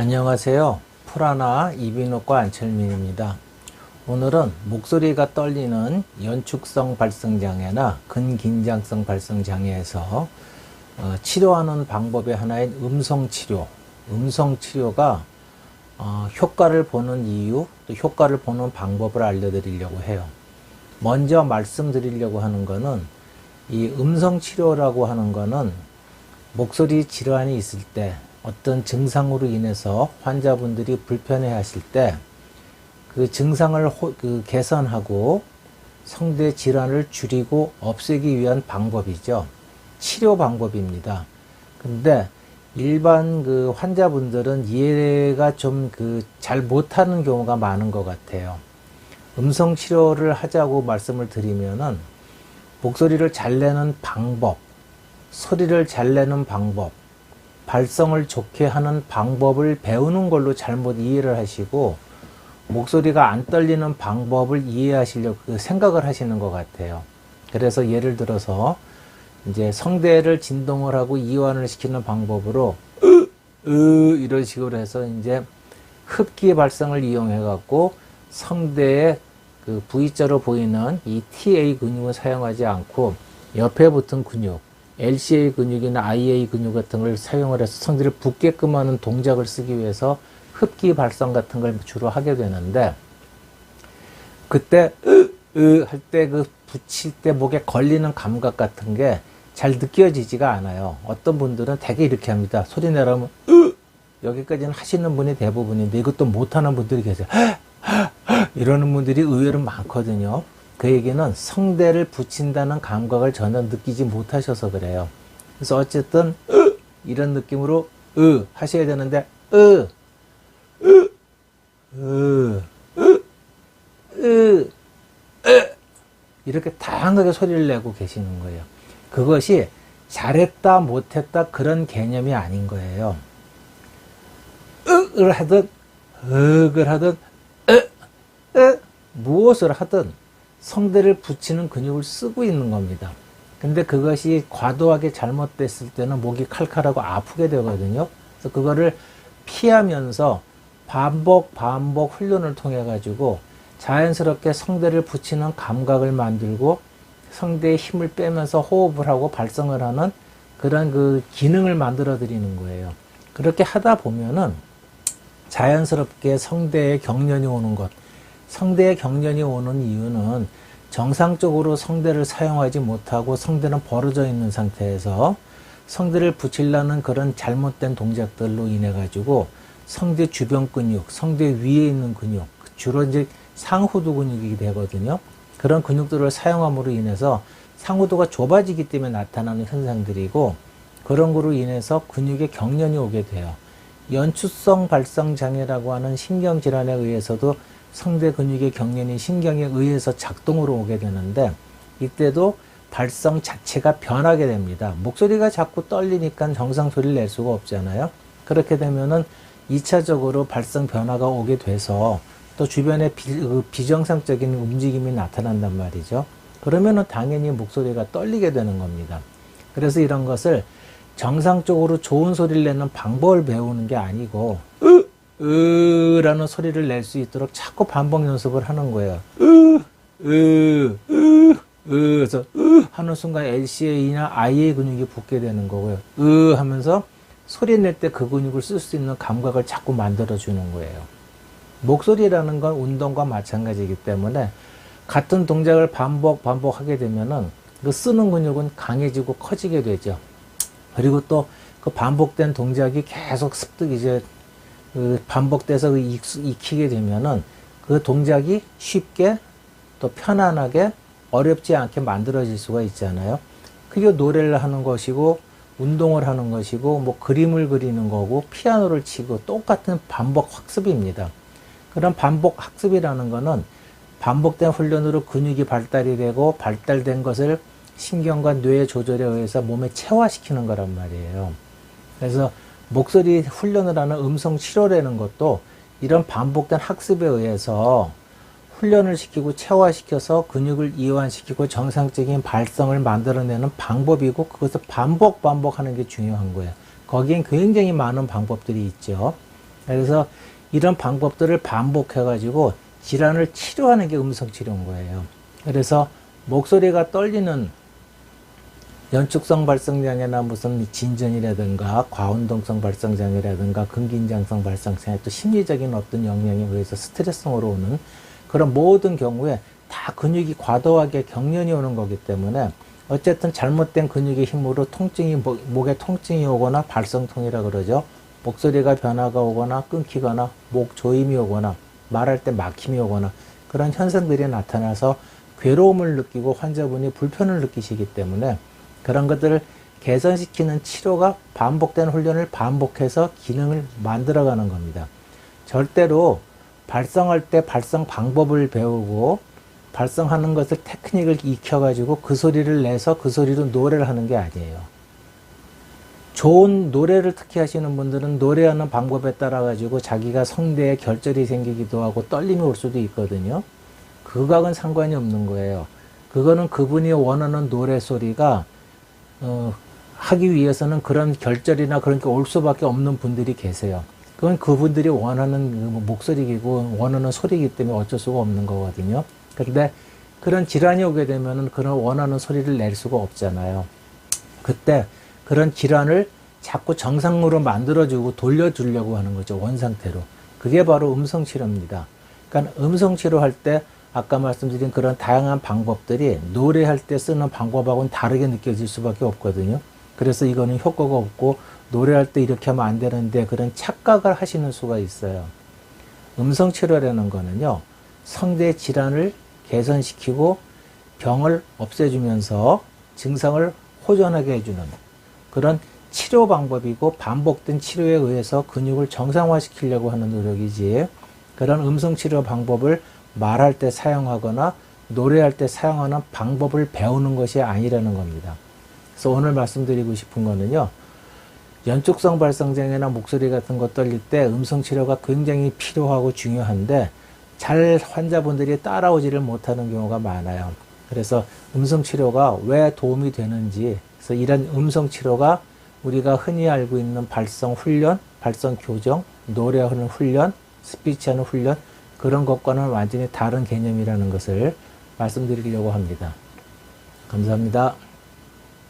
안녕하세요. 풀하나 이비인후과 안철민입니다. 오늘은 목소리가 떨리는 연축성 발성장애나 근긴장성 발성장애에서 치료하는 방법의 하나인 음성치료, 음성치료가 효과를 보는 이유, 또 효과를 보는 방법을 알려드리려고 해요. 먼저 말씀드리려고 하는 거는 이 음성치료라고 하는 거는 목소리 질환이 있을 때 어떤 증상으로 인해서 환자분들이 불편해 하실 때 그 증상을 개선하고 성대 질환을 줄이고 없애기 위한 방법이죠. 치료 방법입니다. 근데 일반 환자분들은 이해가 좀 잘 못하는 경우가 많은 것 같아요. 음성 치료를 하자고 말씀을 드리면은 목소리를 잘 내는 방법, 소리를 잘 내는 방법, 발성을 좋게 하는 방법을 배우는 걸로 잘못 이해를 하시고 목소리가 안 떨리는 방법을 이해하시려고 생각을 하시는 것 같아요. 그래서 예를 들어서 이제 성대를 진동을 하고 이완을 시키는 방법으로 이런 식으로 해서 이제 흡기 발성을 이용해 갖고 성대의 V자로 보이는 이 TA 근육을 사용하지 않고 옆에 붙은 근육, LCA 근육이나 IA 근육 같은 걸 사용을 해서 성대를 붓게끔 하는 동작을 쓰기 위해서 흡기 발성 같은 걸 주로 하게 되는데, 그때 할 때 붙일 때 목에 걸리는 감각 같은 게 잘 느껴지지가 않아요. 어떤 분들은 되게 이렇게 합니다. 소리 내라면 여기까지는 하시는 분이 대부분인데 이것도 못하는 분들이 계세요. 이러는 분들이 의외로 많거든요. 그 얘기는 성대를 붙인다는 감각을 전혀 느끼지 못하셔서 그래요. 그래서 어쨌든 이런 느낌으로 하셔야 되는데 이렇게 다양하게 소리를 내고 계시는 거예요. 그것이 잘했다 못했다 그런 개념이 아닌 거예요. 을 하든 을 하든 무엇을 하든 성대를 붙이는 근육을 쓰고 있는 겁니다. 근데 그것이 과도하게 잘못됐을 때는 목이 칼칼하고 아프게 되거든요. 그래서 그거를 피하면서 반복 훈련을 통해 가지고 자연스럽게 성대를 붙이는 감각을 만들고 성대에 힘을 빼면서 호흡을 하고 발성을 하는 그런 기능을 만들어 드리는 거예요. 그렇게 하다 보면은 자연스럽게 성대에 경련이 오는 것, 성대에 경련이 오는 이유는 정상적으로 성대를 사용하지 못하고 성대는 벌어져 있는 상태에서 성대를 붙이려는 그런 잘못된 동작들로 인해 가지고 성대 주변 근육, 성대 위에 있는 근육, 주로 이제 상후두 근육이 되거든요. 그런 근육들을 사용함으로 인해서 상후두가 좁아지기 때문에 나타나는 현상들이고, 그런 거로 인해서 근육에 경련이 오게 돼요. 연축성 발성 장애라고 하는 신경질환에 의해서도 성대 근육의 경련이 신경에 의해서 작동으로 오게 되는데, 이때도 발성 자체가 변하게 됩니다. 목소리가 자꾸 떨리니까 정상 소리를 낼 수가 없잖아요. 그렇게 되면은 2차적으로 발성 변화가 오게 돼서 또 주변에 비정상적인 움직임이 나타난단 말이죠. 그러면은 당연히 목소리가 떨리게 되는 겁니다. 그래서 이런 것을 정상적으로 좋은 소리를 내는 방법을 배우는 게 아니고 라는 소리를 낼 수 있도록 자꾸 반복 연습을 하는 거예요. 그래서 하는 순간 LCA나 IA 근육이 붙게 되는 거고요. 하면서 소리 낼 때 그 근육을 쓸 수 있는 감각을 자꾸 만들어 주는 거예요. 목소리라는 건 운동과 마찬가지이기 때문에 같은 동작을 반복하게 되면은 그 쓰는 근육은 강해지고 커지게 되죠. 그리고 또 그 반복된 동작이 계속 습득 이제 반복돼서 익히게 되면은 그 동작이 쉽게 또 편안하게 어렵지 않게 만들어질 수가 있잖아요. 그게 노래를 하는 것이고 운동을 하는 것이고 뭐 그림을 그리는 거고 피아노를 치고 똑같은 반복 학습입니다. 그런 반복 학습이라는 거는 반복된 훈련으로 근육이 발달이 되고 발달된 것을 신경과 뇌의 조절에 의해서 몸에 체화시키는 거란 말이에요. 그래서 목소리 훈련을 하는 음성 치료라는 것도 이런 반복된 학습에 의해서 훈련을 시키고 체화시켜서 근육을 이완시키고 정상적인 발성을 만들어내는 방법이고, 그것을 반복하는 게 중요한 거예요. 거기엔 굉장히 많은 방법들이 있죠. 그래서 이런 방법들을 반복해가지고 질환을 치료하는 게 음성치료인 거예요. 그래서 목소리가 떨리는 연축성 발성장애나 무슨 진전이라든가 과운동성 발성장애라든가 근긴장성 발성장애, 또 심리적인 어떤 영향에 의해서 스트레스성으로 오는 그런 모든 경우에 다 근육이 과도하게 경련이 오는 거기 때문에 어쨌든 잘못된 근육의 힘으로 통증이 목에 통증이 오거나 발성통이라 그러죠. 목소리가 변화가 오거나 끊기거나 목 조임이 오거나 말할 때 막힘이 오거나 그런 현상들이 나타나서 괴로움을 느끼고 환자분이 불편을 느끼시기 때문에 그런 것들을 개선시키는 치료가 반복된 훈련을 반복해서 기능을 만들어가는 겁니다. 절대로 발성할 때 발성 방법을 배우고 발성하는 것을 테크닉을 익혀가지고 그 소리를 내서 그 소리로 노래를 하는 게 아니에요. 좋은 노래를 특히 하시는 분들은 노래하는 방법에 따라 가지고 자기가 성대에 결절이 생기기도 하고 떨림이 올 수도 있거든요. 그거하고는 상관이 없는 거예요. 그거는 그분이 원하는 노래 소리가 하기 위해서는 그런 결절이나 그런 게 올 수밖에 없는 분들이 계세요. 그건 그분들이 원하는 목소리이고 원하는 소리이기 때문에 어쩔 수가 없는 거거든요. 그런데 그런 질환이 오게 되면은 그런 원하는 소리를 낼 수가 없잖아요. 그때 그런 질환을 자꾸 정상으로 만들어주고 돌려주려고 하는 거죠. 원상태로. 그게 바로 음성치료입니다. 그러니까 음성치료할 때 아까 말씀드린 그런 다양한 방법들이 노래할 때 쓰는 방법하고는 다르게 느껴질 수밖에 없거든요. 그래서 이거는 효과가 없고 노래할 때 이렇게 하면 안 되는데 그런 착각을 하시는 수가 있어요. 음성치료라는 거는요. 성대 질환을 개선시키고 병을 없애주면서 증상을 호전하게 해주는 그런 치료 방법이고 반복된 치료에 의해서 근육을 정상화시키려고 하는 노력이지 그런 음성치료 방법을 말할 때 사용하거나 노래할 때 사용하는 방법을 배우는 것이 아니라는 겁니다. 그래서 오늘 말씀드리고 싶은 거는요. 연축성 발성장애나 목소리 같은 거 떨릴 때 음성치료가 굉장히 필요하고 중요한데 잘 환자분들이 따라오지를 못하는 경우가 많아요. 그래서 음성치료가 왜 도움이 되는지 그래서 이런 음성치료가 우리가 흔히 알고 있는 발성 훈련, 발성 교정, 노래하는 훈련, 스피치하는 훈련 그런 것과는 완전히 다른 개념이라는 것을 말씀드리려고 합니다. 감사합니다.